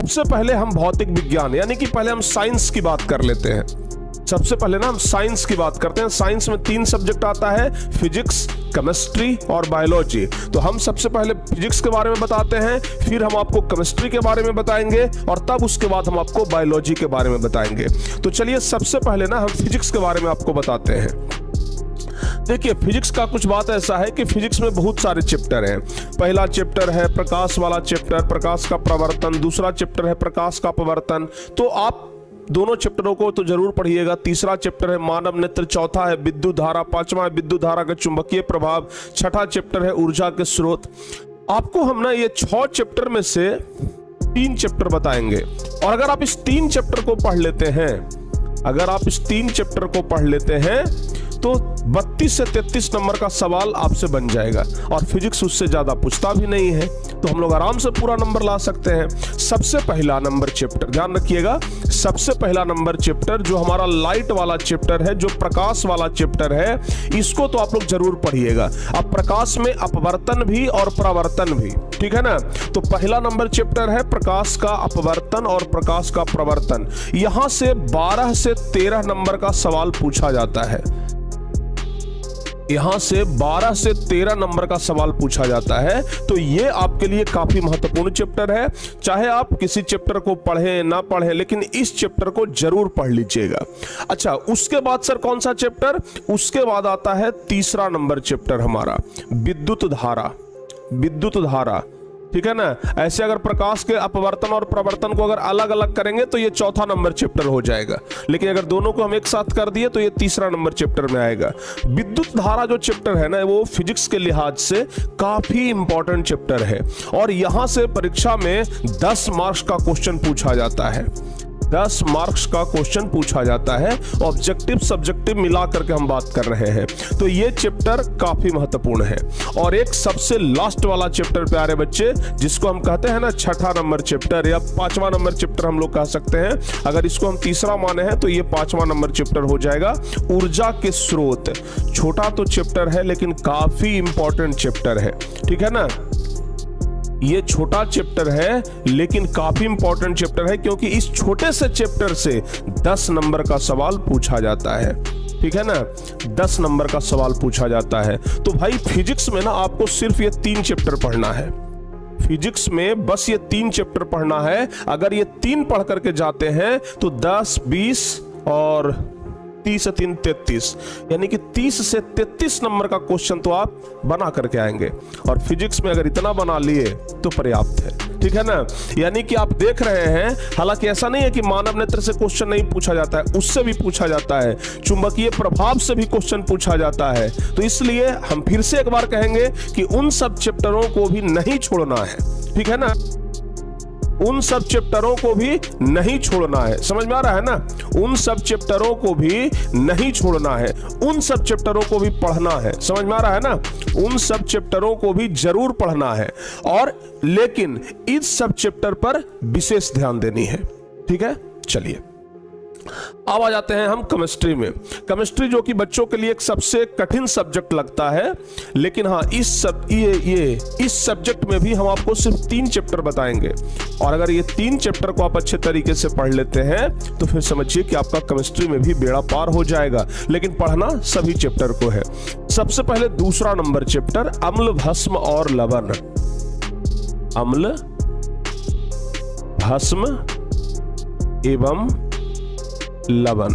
सबसे पहले हम भौतिक विज्ञान यानी कि पहले हम साइंस की बात कर लेते हैं। सबसे पहले ना हम साइंस की बात करते हैं। साइंस में 3 सब्जेक्ट आता है, फिजिक्स, केमिस्ट्री और बायोलॉजी। तो हम सबसे पहले फिजिक्स के बारे में बताते हैं, फिर हम आपको केमिस्ट्री के बारे में बताएंगे और तब उसके बाद हम आपको बायोलॉजी के बारे में बताएंगे। तो चलिए सबसे पहले ना हम फिजिक्स के बारे में आपको बताते हैं। देखिए फिजिक्स का कुछ बात ऐसा है कि फिजिक्स में बहुत सारे चैप्टर हैं। पहला चैप्टर है प्रकाश वाला चैप्टर, प्रकाश का प्रवर्तन। दूसरा चैप्टर है प्रकाश का अपवर्तन। तो आप दोनों चैप्टरों को तो जरूर पढ़िएगा। तीसरा चैप्टर है मानव नेत्र, चौथा है विद्युत धारा, पांचवा है विद्युत धारा का चुंबकीय प्रभाव, छठा चैप्टर है ऊर्जा के स्रोत। आपको हम ना ये 6 चैप्टर में से 3 चैप्टर बताएंगे और अगर आप इस 3 चैप्टर को पढ़ लेते हैं, अगर आप इस 3 चैप्टर को पढ़ लेते हैं तो 32 से 33 नंबर का सवाल आपसे बन जाएगा और फिजिक्स उससे ज्यादा पूछता भी नहीं है, तो हम लोग आराम से पूरा नंबर ला सकते हैं। सबसे पहला नंबर चैप्टर ध्यान रखिएगा, सबसे पहला नंबर चैप्टर जो हमारा लाइट वाला चैप्टर है, जो प्रकाश वाला चैप्टर है, इसको तो आप लोग जरूर पढ़िएगा। अब प्रकाश में अपवर्तन भी और परावर्तन भी, ठीक है ना। तो पहला नंबर चैप्टर है प्रकाश का अपवर्तन और प्रकाश का प्रवर्तन। यहां से 12 से 13 नंबर का सवाल पूछा जाता है। यहां से 12 से 13 नंबर का सवाल पूछा जाता है। तो ये आपके लिए काफी महत्वपूर्ण चैप्टर है। चाहे आप किसी चैप्टर को पढ़ें ना पढ़ें, लेकिन इस चैप्टर को जरूर पढ़ लीजिएगा। अच्छा, उसके बाद सर कौन सा चैप्टर? उसके बाद आता है तीसरा नंबर चैप्टर हमारा विद्युत धारा। विद्युत धारा, ठीक है ना। ऐसे अगर प्रकाश के अपवर्तन और प्रवर्तन को अगर अलग अलग करेंगे तो ये चौथा नंबर चैप्टर हो जाएगा, लेकिन अगर दोनों को हम एक साथ कर दिए तो ये तीसरा नंबर चैप्टर में आएगा। विद्युत धारा जो चैप्टर है ना, वो फिजिक्स के लिहाज से काफी इंपॉर्टेंट चैप्टर है और यहां से परीक्षा में 10 मार्क्स का क्वेश्चन पूछा जाता है। 10 मार्क्स का क्वेश्चन पूछा जाता है। ऑब्जेक्टिव सब्जेक्टिव मिला करके हम बात कर रहे हैं, तो ये चैप्टर काफी महत्वपूर्ण है। और एक सबसे लास्ट वाला चैप्टर प्यारे बच्चे, जिसको हम कहते हैं ना छठा नंबर चैप्टर या 5वां नंबर चैप्टर हम लोग कह सकते हैं। अगर इसको हम तीसरा माने हैं तो ये 5वां नंबर चैप्टर हो जाएगा, ऊर्जा के स्रोत। छोटा तो चैप्टर है लेकिन काफी इंपॉर्टेंट चैप्टर है, ठीक है ना। ये छोटा चैप्टर है लेकिन काफी इंपॉर्टेंट चैप्टर है, क्योंकि इस छोटे से चैप्टर से 10 नंबर का सवाल पूछा जाता है, ठीक है ना। 10 नंबर का सवाल पूछा जाता है। तो भाई फिजिक्स में ना आपको सिर्फ ये 3 चैप्टर पढ़ना है। फिजिक्स में बस ये 3 चैप्टर पढ़ना है। अगर ये 3 पढ़ करके जाते हैं तो 10, 20 और 30 से 3 33, यानी कि 30 से 33 नंबर का क्वेश्चन तो आप बना करके आएंगे। और फिजिक्स में अगर इतना बना लिए तो पर्याप्त है, ठीक है ना। यानी कि आप देख रहे हैं, हालांकि ऐसा नहीं है कि मानव नेत्र से क्वेश्चन नहीं पूछा जाता है, उससे भी पूछा जाता है, चुंबकीय प्रभाव से भी क्वेश्चन पूछा जाता है। तो इसलिए हम फिर से एक बार कहेंगे कि उन सब चैप्टरों को भी नहीं छोड़ना है, ठीक है ना। उन सब चैप्टरों को भी नहीं छोड़ना है, समझ में आ रहा है ना। उन सब चैप्टरों को भी नहीं छोड़ना है, उन सब चैप्टरों को भी पढ़ना है, समझ में आ रहा है ना। उन सब चैप्टरों को भी जरूर पढ़ना है, और लेकिन इस सब चैप्टर पर विशेष ध्यान देनी है, ठीक है। चलिए अब आ जाते हैं हम केमिस्ट्री में। केमिस्ट्री जो कि बच्चों के लिए एक सबसे कठिन सब्जेक्ट लगता है, लेकिन हाँ इस सब्जेक्ट में भी हम आपको सिर्फ 3 चैप्टर बताएंगे। और अगर ये 3 चैप्टर को आप अच्छे तरीके से पढ़ लेते हैं तो फिर समझिए कि आपका केमिस्ट्री में भी बेड़ा पार हो जाएगा। लेकिन पढ़ना सभी चैप्टर को है। सबसे पहले दूसरा नंबर चैप्टर अम्ल, भस्म और लवण। अम्ल, भस्म एवं लवण,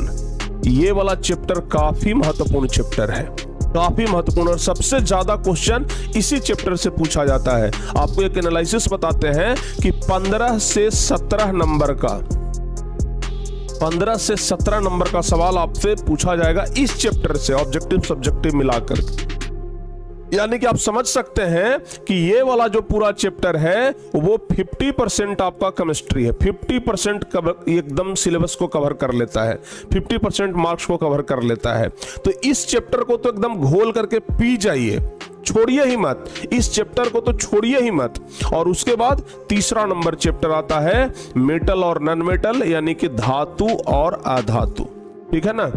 ये वाला चैप्टर काफी महत्वपूर्ण चैप्टर है, काफी महत्वपूर्ण। और सबसे ज्यादा क्वेश्चन इसी चैप्टर से पूछा जाता है। आपको एक एनालिसिस बताते हैं कि 15 से 17 नंबर का 15 से 17 नंबर का सवाल आपसे पूछा जाएगा इस चैप्टर से, ऑब्जेक्टिव सब्जेक्टिव मिलाकर। यानी कि आप समझ सकते हैं कि ये वाला जो पूरा चैप्टर है वो 50% आपका केमिस्ट्री है। 50% एकदम सिलेबस को कवर कर लेता है, 50% मार्क्स को कवर कर लेता है। तो इस चैप्टर को तो एकदम घोल करके पी जाइए, छोड़िए ही मत, इस चैप्टर को तो छोड़िए ही मत। और उसके बाद तीसरा नंबर चैप्टर आता है मेटल और नॉन मेटल, यानी कि धातु और अधातु, ठीक है ना।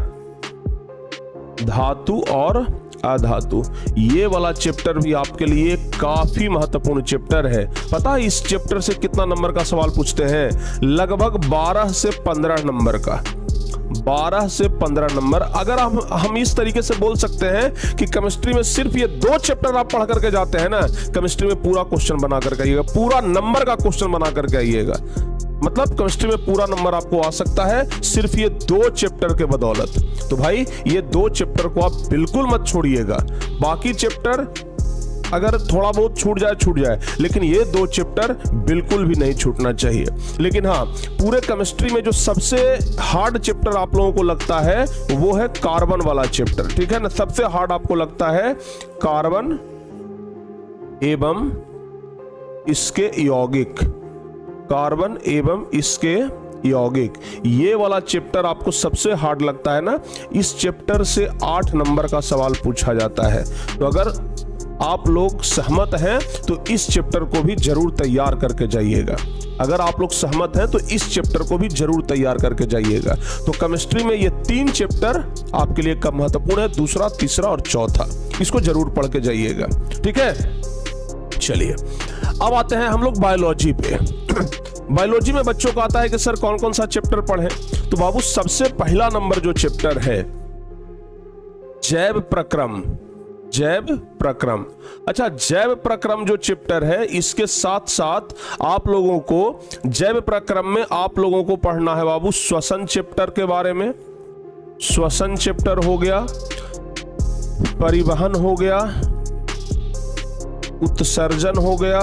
धातु और अधातु। ये वाला चैप्टर भी आपके लिए काफी महत्वपूर्ण चैप्टर है। पता है इस चैप्टर से कितना नंबर का सवाल पूछते हैं? लगभग 12 से 15 नंबर का। 12 से 15 नंबर। अगर हम इस तरीके से बोल सकते हैं कि केमिस्ट्री में सिर्फ ये 2 चैप्टर आप पढ़ करके जाते हैं ना, केमिस्ट्री में पूरा क्वेश्चन बना करके आइएगा, पूरा नंबर का क्वेश्चन बना करके आइएगा। मतलब केमिस्ट्री में पूरा नंबर आपको आ सकता है सिर्फ ये 2 चैप्टर के बदौलत। तो भाई ये 2 चैप्टर को आप बिल्कुल मत छोड़िएगा। बाकी चैप्टर अगर थोड़ा बहुत छूट जाए, लेकिन ये 2 चैप्टर बिल्कुल भी नहीं छूटना चाहिए। लेकिन हाँ, पूरे केमिस्ट्री में जो सबसे हार्ड चैप्टर आप लोगों को लगता है वो है कार्बन वाला चैप्टर, ठीक है ना। सबसे हार्ड आपको लगता है कार्बन एवं इसके यौगिक, कार्बन एवं इसके यौगिक, ये वाला चैप्टर आपको सबसे हार्ड लगता है ना। इस चैप्टर से 8 नंबर का सवाल पूछा जाता है। तो अगर आप लोग सहमत हैं तो इस चैप्टर को भी जरूर तैयार करके जाइएगा। अगर आप लोग सहमत हैं तो इस चैप्टर को भी जरूर तैयार करके जाइएगा। तो केमिस्ट्री में ये 3 चैप्टर आपके लिए कम महत्वपूर्ण है, दूसरा, तीसरा और चौथा, इसको जरूर पढ़ के जाइएगा, ठीक है। चलिए अब आते हैं हम लोग बायोलॉजी पे। बायोलॉजी में बच्चों को आता है कि सर कौन कौन सा चैप्टर पढ़ें। तो बाबू सबसे पहला नंबर जो चैप्टर है जैव प्रक्रम, जैव प्रक्रम। अच्छा, जैव प्रक्रम जो चैप्टर है इसके साथ साथ आप लोगों को जैव प्रक्रम में आप लोगों को पढ़ना है बाबू श्वसन चैप्टर के बारे में। श्वसन चैप्टर हो गया, परिवहन हो गया, उत्सर्जन हो गया,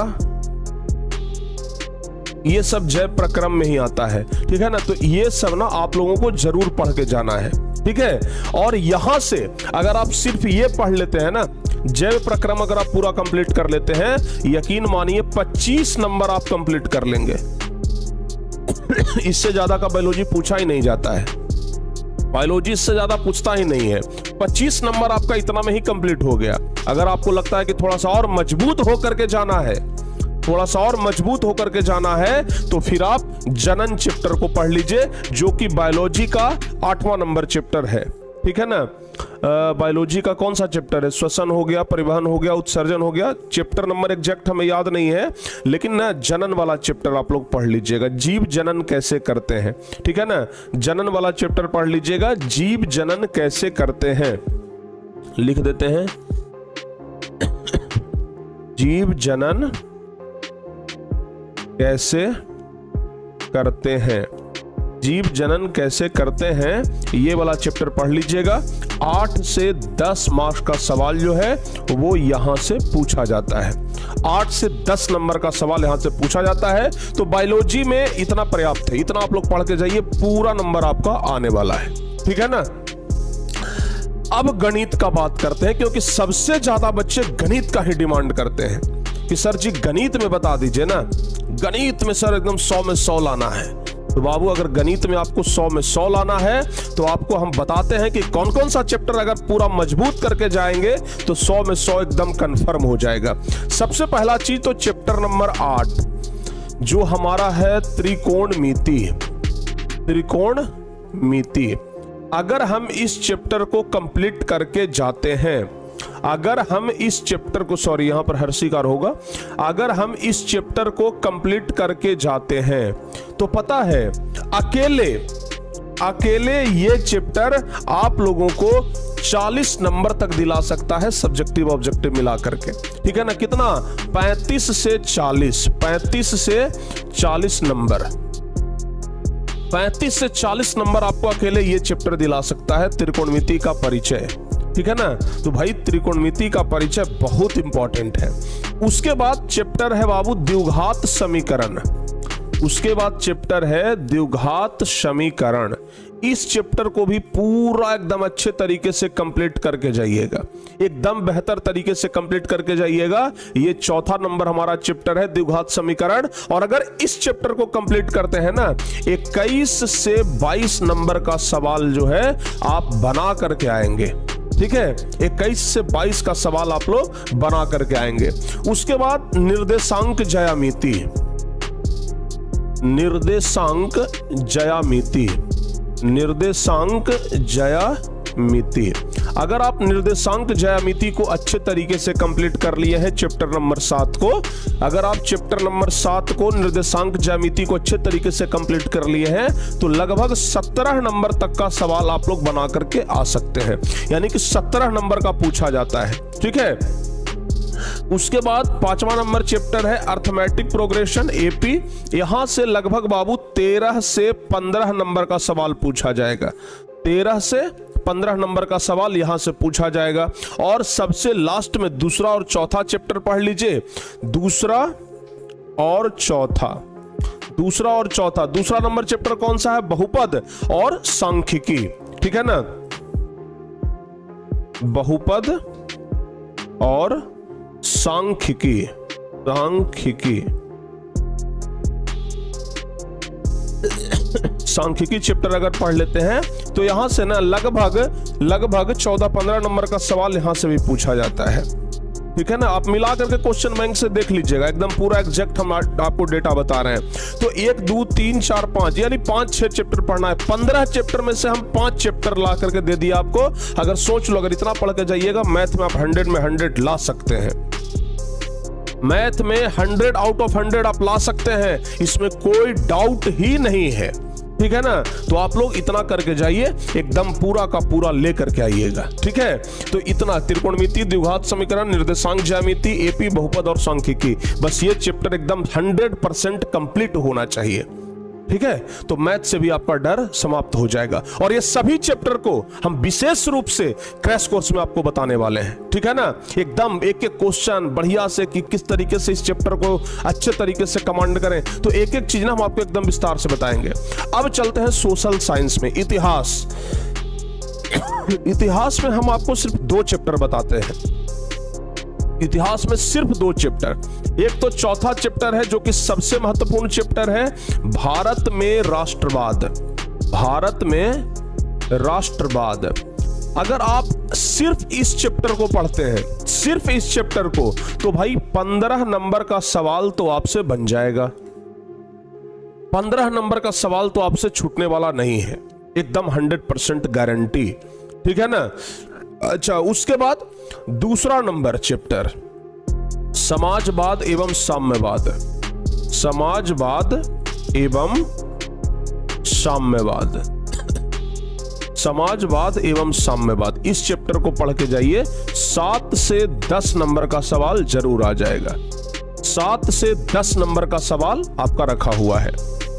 ये सब जैव प्रक्रम में ही आता है, ठीक है ना। तो ये सब ना आप लोगों को जरूर पढ़ के जाना है, ठीक है। और यहां से अगर आप सिर्फ ये पढ़ लेते हैं ना, जैव प्रक्रम अगर आप पूरा कंप्लीट कर लेते हैं, यकीन मानिए 25 नंबर आप कंप्लीट कर लेंगे। इससे ज्यादा का बायोलॉजी पूछा ही नहीं जाता है, बायोलॉजी इससे ज्यादा पूछता ही नहीं है। 25 नंबर आपका इतना में ही कंप्लीट हो गया। अगर आपको लगता है कि थोड़ा सा और मजबूत होकर के जाना है, थोड़ा सा और मजबूत होकर के जाना है, तो फिर आप जनन चैप्टर को पढ़ लीजिए जो कि बायोलॉजी का 8वां नंबर चैप्टर है, ठीक है ना। बायोलॉजी का कौन सा चैप्टर है? श्वसन हो गया, परिवहन हो गया, उत्सर्जन हो गया। चैप्टर नंबर एग्जैक्ट हमें याद नहीं है, लेकिन ना जनन वाला चैप्टर आप लोग पढ़ लीजिएगा, जीव जनन कैसे करते हैं, ठीक है ना। जनन वाला चैप्टर पढ़ लीजिएगा, जीव जनन कैसे करते हैं। लिख देते हैं जीव जनन कैसे करते हैं, जीव जनन कैसे करते हैं, ये वाला चैप्टर पढ़ लीजिएगा। 8 से 10 मार्क्स का सवाल जो है वो यहां से पूछा जाता है। 8 से 10 नंबर का सवाल यहां से पूछा जाता है। तो बायोलॉजी में इतना पर्याप्त है, इतना आप लोग पढ़ के जाइए, पूरा नंबर आपका आने वाला है, ठीक है ना। अब गणित का बात करते हैं, क्योंकि सबसे ज्यादा बच्चे गणित का ही डिमांड करते हैं कि सर जी गणित में बता दीजिए ना, गणित में सर एकदम 100 में 100 लाना है। तो बाबू अगर गणित में आपको 100 में 100 लाना है तो आपको हम बताते हैं कि कौन कौन सा चैप्टर अगर पूरा मजबूत करके जाएंगे तो 100 में 100 एकदम कंफर्म हो जाएगा। सबसे पहला चीज तो चैप्टर नंबर 8 जो हमारा है त्रिकोणमिति। त्रिकोणमिति अगर हम इस चैप्टर को कंप्लीट करके जाते हैं, अगर हम इस चैप्टर को, सॉरी यहां पर हर्षिकार होगा, अगर हम इस चैप्टर को कंप्लीट करके जाते हैं तो पता है अकेले ये चैप्टर आप लोगों को 40 नंबर तक दिला सकता है, सब्जेक्टिव ऑब्जेक्टिव मिला करके, ठीक है ना। कितना? 35 से 40 नंबर, 35 से 40 नंबर आपको अकेले ये चैप्टर दिला सकता है, त्रिकोणमिति का परिचय, ठीक है ना। तो भाई त्रिकोणमिति का परिचय बहुत इंपॉर्टेंट है। उसके बाद चैप्टर है बाबू द्विघात समीकरण। उसके बाद चैप्टर है द्विघात समीकरण। इस चैप्टर को भी पूरा एकदम अच्छे तरीके से कंप्लीट करके जाइएगा, एकदम बेहतर तरीके से कंप्लीट करके जाइएगा। ये 4था नंबर हमारा चैप्टर है द्विघात समीकरण। और अगर इस चैप्टर को कंप्लीट करते हैं ना, 21 से 22 नंबर का सवाल जो है आप बना करके आएंगे, ठीक है। 21 से 22 का सवाल आप लोग बना करके आएंगे। उसके बाद निर्देशांक ज्यामिति, निर्देशांक ज्यामिति, निर्देशांक ज्यामिति। अगर आप निर्देशांक ज्यामिति को अच्छे तरीके से कंप्लीट कर लिए हैं चैप्टर नंबर 7 को, अगर आप चैप्टर नंबर 7 को निर्देशांक ज्यामिति को अच्छे तरीके से कंप्लीट कर लिए हैं तो लगभग 17 नंबर तक का सवाल आप लोग बना करके आ सकते हैं, यानी कि 17 नंबर का पूछा जाता है। ठीक है, उसके बाद 5वां नंबर चैप्टर है अर्थमेटिक प्रोग्रेशन एपी। यहां से लगभग बाबू 13 से 15 नंबर का सवाल पूछा जाएगा, 13 से 15 नंबर का सवाल यहां से पूछा जाएगा। और सबसे लास्ट में दूसरा और चौथा चैप्टर पढ़ लीजिए, दूसरा और चौथा। दूसरा नंबर चैप्टर कौन सा है? बहुपद और सांख्यिकी। ठीक है ना, बहुपद और सांख्यिकी। सांख्यिकी चैप्टर अगर पढ़ लेते हैं तो यहां से ना लगभग 14-15 नंबर का सवाल यहां से भी पूछा जाता है। ठीक है ना, आप मिला करके क्वेश्चन बैंक से देख लीजिएगा, एकदम पूरा एग्जैक्ट हम आपको डेटा बता रहे हैं। तो 1, 2, 3, 4, 5 यानी 5-6 चैप्टर पढ़ना है। 15 चैप्टर में से हम 5 चैप्टर ला करके दे दिया आपको। अगर सोच लो, अगर इतना पढ़ के जाइएगा, मैथ में आप 100 में 100 ला सकते हैं। मैथ में 100 आउट ऑफ 100 आप ला सकते हैं, इसमें कोई डाउट ही नहीं है। ठीक है ना, तो आप लोग इतना करके जाइए, एकदम पूरा का पूरा लेकर के आइएगा। ठीक है, तो इतना त्रिकोणमिति, द्विघात समीकरण, निर्देशांक ज्यामिति, एपी, बहुपद और सांख्यिकी, बस ये चैप्टर एकदम 100% कंप्लीट होना चाहिए। ठीक है, तो मैथ से भी आपका डर समाप्त हो जाएगा। और ये सभी चैप्टर को हम विशेष रूप से क्रैश कोर्स में आपको बताने वाले हैं। ठीक है ना, एकदम एक एक क्वेश्चन बढ़िया से कि किस तरीके से इस चैप्टर को अच्छे तरीके से कमांड करें, तो एक एक चीज ना हम आपको एकदम विस्तार से बताएंगे। अब चलते हैं सोशल साइंस में, इतिहास। इतिहास में हम आपको सिर्फ 2 चैप्टर बताते हैं। इतिहास में सिर्फ 2 चैप्टर। एक तो चौथा चैप्टर है जो कि सबसे महत्वपूर्ण चैप्टर है, भारत में राष्ट्रवाद। भारत में राष्ट्रवाद। अगर आप सिर्फ इस चैप्टर को पढ़ते हैं, सिर्फ इस चैप्टर को, तो भाई 15 नंबर का सवाल तो आपसे बन जाएगा। 15 नंबर का सवाल तो आपसे छूटने वाला नहीं है, एकदम 100% गारंटी। ठीक है ना। अच्छा, उसके बाद दूसरा नंबर चैप्टर समाजवाद एवं साम्यवाद। समाजवाद एवं साम्यवाद। समाजवाद एवं साम्यवाद, इस चैप्टर को पढ़ के जाइए, 7 से 10 नंबर का सवाल जरूर आ जाएगा। 7 से 10 नंबर का सवाल आपका रखा हुआ है।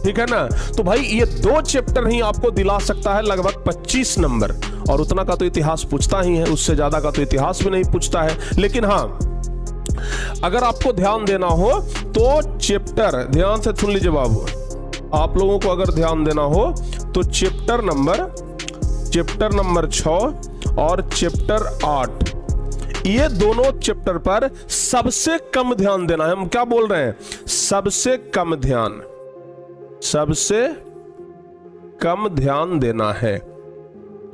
ठीक है ना, तो भाई ये 2 चैप्टर ही आपको दिला सकता है लगभग 25 नंबर, और उतना का तो इतिहास पूछता ही है, उससे ज्यादा का तो इतिहास भी नहीं पूछता है। लेकिन हाँ, अगर आपको ध्यान देना हो तो चैप्टर, ध्यान से सुन लीजिए बाबू, आप लोगों को अगर ध्यान देना हो तो चैप्टर नंबर 6 और चैप्टर 8, ये दोनों चैप्टर पर सबसे कम ध्यान देना है। हम क्या बोल रहे हैं? सबसे कम ध्यान देना है।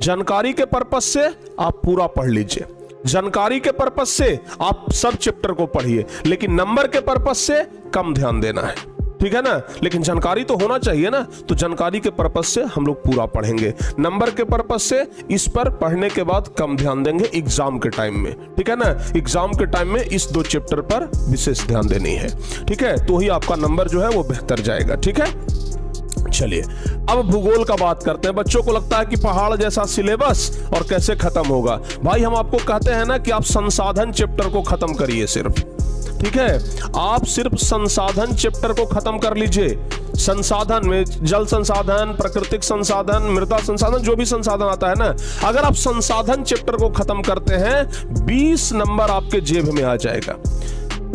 जानकारी के पर्पस से आप पूरा पढ़ लीजिए, जानकारी के पर्पस से आप सब चैप्टर को पढ़िए, लेकिन नंबर के पर्पस से कम ध्यान देना है। ठीक है ना, लेकिन जानकारी तो होना चाहिए ना, तो जानकारी के पर्पस से हम लोग पूरा पढ़ेंगे, नंबर के पर्पस से इस पर पढ़ने के बाद कम ध्यान देंगे एग्जाम के टाइम में। ठीक है ना, एग्जाम के टाइम में इस 2 चैप्टर पर विशेष ध्यान देनी है। ठीक है, तो ही आपका नंबर जो है वो बेहतर जाएगा। ठीक है, चलिए अब भूगोल का बात करते हैं। बच्चों को लगता है कि पहाड़ जैसा सिलेबस और कैसे खत्म होगा। भाई हम आपको कहते हैं ना कि आप संसाधन चैप्टर को खत्म करिए सिर्फ। ठीक है, आप सिर्फ संसाधन चैप्टर को खत्म कर लीजिए। संसाधन में जल संसाधन, प्राकृतिक संसाधन, मृदा संसाधन, जो भी संसाधन आता है ना, अगर आप संसाधन चैप्टर को खत्म करते हैं, 20 नंबर आपके जेब में आ जाएगा।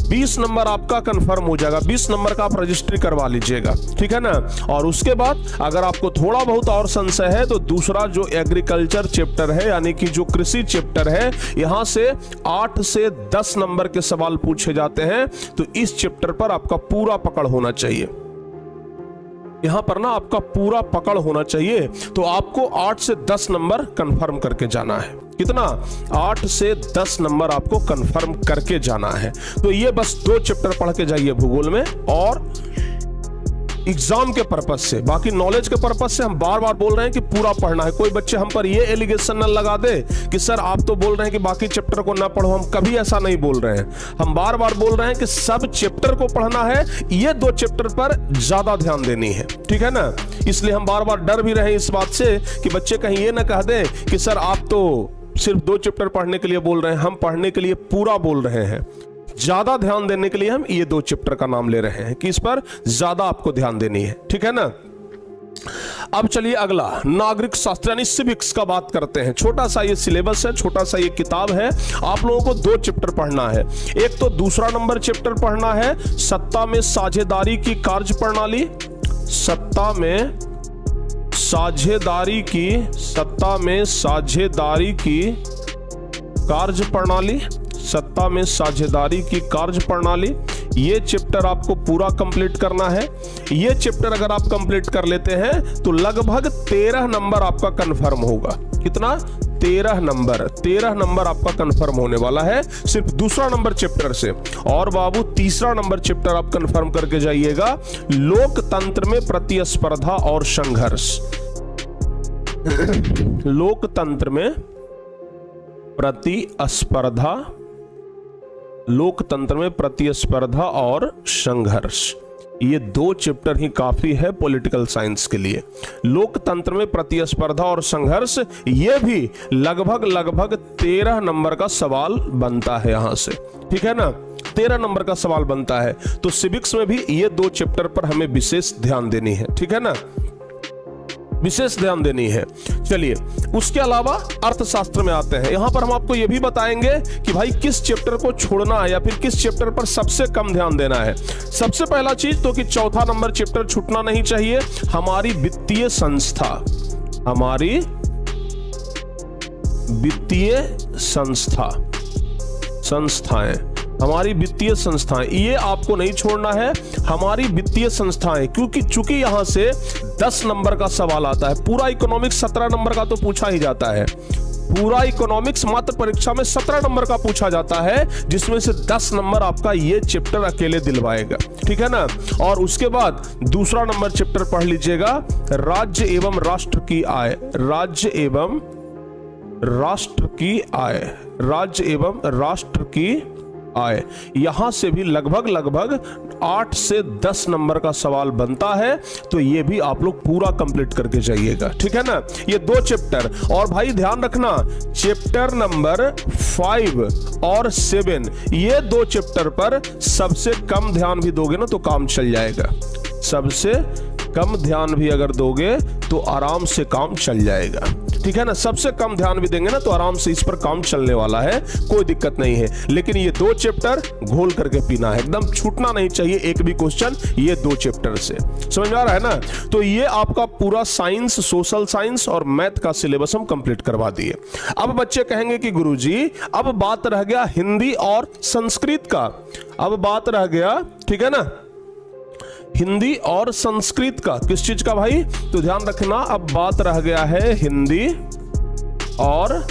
20 नंबर आपका कंफर्म हो जाएगा, 20 नंबर का आप रजिस्ट्री करवा लीजिएगा। ठीक है ना। और उसके बाद अगर आपको थोड़ा बहुत और संशय है तो दूसरा जो एग्रीकल्चर चैप्टर है, यानी कि जो कृषि चैप्टर है, यहां से 8 से 10 नंबर के सवाल पूछे जाते हैं। तो इस चैप्टर पर आपका पूरा पकड़ होना चाहिए, यहां पर ना आपका पूरा पकड़ होना चाहिए। तो आपको 8 से 10 नंबर कंफर्म करके जाना है। कितना? 8 से 10 नंबर आपको कंफर्म करके जाना है। तो ये बस 2 चैप्टर पढ़ के जाइए भूगोल में, और एग्जाम के पर्पस से, बाकी नॉलेज के पर्पस से हम बार बार बोल रहे हैं कि पूरा पढ़ना है। कोई बच्चे हम पर ये एलिगेशन न लगा दे कि सर आप तो बोल रहे हैं कि बाकी चैप्टर को ना पढ़ो, हम कभी ऐसा नहीं बोल रहे हैं। हम बार बार बोल रहे हैं कि सब चैप्टर को पढ़ना है, ये 2 चैप्टर पर ज्यादा ध्यान देनी है, ठीक है ना। इसलिए हम बार बार डर भी रहे इस बात से कि बच्चे कहीं ये ना कह दें कि सर आप तो सिर्फ 2 चैप्टर पढ़ने के लिए बोल रहे हैं, हम पढ़ने के लिए पूरा बोल रहे हैं। ज्यादा ध्यान देने के लिए हम ये 2 चैप्टर का नाम ले रहे हैं कि इस पर ज्यादा आपको ध्यान देनी है, ठीक है ना। अब चलिए अगला नागरिक शास्त्र यानी सिविक्स का बात करते हैं। छोटा सा ये सिलेबस है, छोटा सा ये किताब है। आप लोगों को 2 चैप्टर पढ़ना है। एक तो दूसरा नंबर चैप्टर पढ़ना है, सत्ता में साझेदारी की कार्य प्रणाली। सत्ता में साझेदारी की, सत्ता में साझेदारी की कार्य प्रणाली, सत्ता में साझेदारी की कार्य प्रणाली। ये चैप्टर आपको पूरा कंप्लीट करना है। ये चैप्टर अगर आप कंप्लीट कर लेते हैं तो लगभग 13 नंबर आपका कंफर्म होगा। कितना? 13 नंबर आपका कंफर्म होने वाला है सिर्फ दूसरा नंबर चैप्टर से। और बाबू तीसरा नंबर चैप्टर आप कंफर्म करके जाइएगा, लोकतंत्र में प्रतिस्पर्धा और संघर्ष। लोकतंत्र में प्रतिस्पर्धा, लोकतंत्र में प्रतिस्पर्धा और संघर्ष। ये 2 चैप्टर ही काफी है पॉलिटिकल साइंस के लिए। लोकतंत्र में प्रतिस्पर्धा और संघर्ष, ये भी लगभग 13 नंबर का सवाल बनता है यहां से, ठीक है ना। 13 नंबर का सवाल बनता है। तो सिविक्स में भी ये 2 चैप्टर पर हमें विशेष ध्यान देनी है, ठीक है ना, विशेष ध्यान देनी है। चलिए उसके अलावा अर्थशास्त्र में आते हैं। यहां पर हम आपको यह भी बताएंगे कि भाई किस चैप्टर को छोड़ना है या फिर किस चैप्टर पर सबसे कम ध्यान देना है। सबसे पहला चीज तो कि चौथा नंबर चैप्टर छूटना नहीं चाहिए, हमारी वित्तीय संस्था, हमारी वित्तीय संस्था, संस्थाएं, हमारी वित्तीय संस्थाएं, ये आपको नहीं छोड़ना है। हमारी वित्तीय संस्थाएं, क्योंकि चूंकि यहां से 10 नंबर का सवाल आता है। पूरा इकोनॉमिक्स 17 नंबर का तो पूछा ही जाता है। पूरा इकोनॉमिक्स मात्र परीक्षा में 17 नंबर का पूछा जाता है, जिसमें से 10 नंबर आपका ये चैप्टर अकेले दिलवाएगा, ठीक है ना। और उसके बाद दूसरा नंबर चैप्टर पढ़ लीजिएगा, राज्य एवं राष्ट्र की आय, राज्य एवं राष्ट्र की आय, राज्य एवं राष्ट्र की आय। यहां से भी लगभग 8 से 10 नंबर का सवाल बनता है। तो ये भी आप लोग पूरा कंप्लीट करके जाइएगा, ठीक है ना। ये 2 चैप्टर। और भाई ध्यान रखना, चैप्टर नंबर 5 और 7, ये 2 चैप्टर पर सबसे कम ध्यान भी दोगे ना तो काम चल जाएगा। सबसे कम ध्यान भी अगर दोगे तो आराम से काम चल जाएगा, ठीक है ना। सबसे कम ध्यान भी देंगे ना तो आराम से इस पर काम चलने वाला है, कोई दिक्कत नहीं है। लेकिन ये 2 चैप्टर घोल करके पीना है, एकदम छूटना नहीं चाहिए एक भी क्वेश्चन ये 2 चैप्टर से। समझ में आ रहा है ना। तो ये आपका पूरा साइंस, सोशल साइंस और मैथ का सिलेबस हम कंप्लीट करवा दिए। अब बच्चे कहेंगे कि गुरुजी अब बात रह गया हिंदी और संस्कृत का, अब बात रह गया, ठीक है ना, हिंदी और संस्कृत का। किस चीज का भाई? तो ध्यान रखना, अब बात रह गया है हिंदी और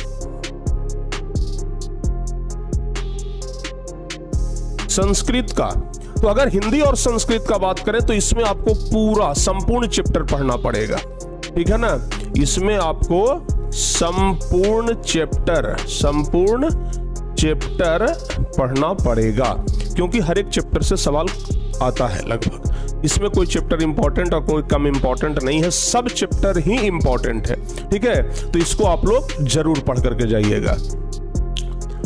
संस्कृत का। तो अगर हिंदी और संस्कृत का बात करें तो इसमें आपको पूरा संपूर्ण चैप्टर पढ़ना पड़ेगा, ठीक है ना। इसमें आपको संपूर्ण चैप्टर पढ़ना पड़ेगा, क्योंकि हर एक चैप्टर से सवाल आता है लगभग। इसमें कोई चैप्टर इंपॉर्टेंट और कोई कम इंपॉर्टेंट नहीं है, सब चैप्टर ही इंपॉर्टेंट है, ठीक है। तो इसको आप लोग जरूर पढ़ करके जाइएगा।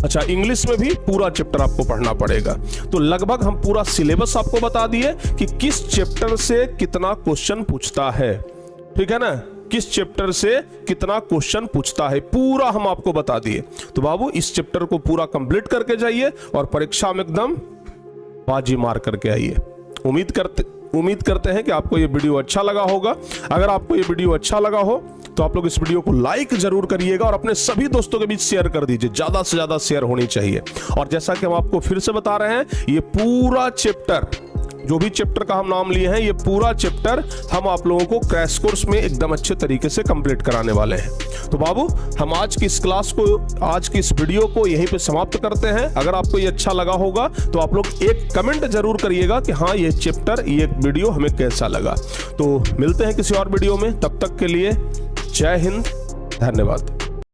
अच्छा, इंग्लिश में भी पूरा चैप्टर आपको पढ़ना पड़ेगा। तो लगभग हम पूरा सिलेबस आपको बता दिए कि किस चैप्टर से कितना क्वेश्चन पूछता है, ठीक है ना, किस चैप्टर से कितना क्वेश्चन पूछता है, पूरा हम आपको बता दिए। तो बाबू इस चैप्टर को पूरा कंप्लीट करके जाइए और परीक्षा में एकदम बाजी मार करके आइए। उम्मीद करते हैं कि आपको ये वीडियो अच्छा लगा होगा। अगर आपको ये वीडियो अच्छा लगा हो तो आप लोग इस वीडियो को लाइक जरूर करिएगा और अपने सभी दोस्तों के बीच शेयर कर दीजिए, ज्यादा से ज्यादा शेयर होनी चाहिए। और जैसा कि हम आपको फिर से बता रहे हैं, ये पूरा चैप्टर जो भी चैप्टर का हम नाम लिए हैं, ये पूरा चैप्टर हम आप लोगों को क्रैश कोर्स में एकदम अच्छे तरीके से कंप्लीट कराने वाले हैं। तो बाबू, हम आज की इस क्लास को, आज की इस वीडियो को यहीं पे समाप्त करते हैं। अगर आपको ये अच्छा लगा होगा तो आप लोग एक कमेंट जरूर करिएगा कि हाँ, ये चैप्टर, ये वीडियो हमें कैसा लगा। तो मिलते हैं किसी और वीडियो में, तब तक के लिए जय हिंद, धन्यवाद।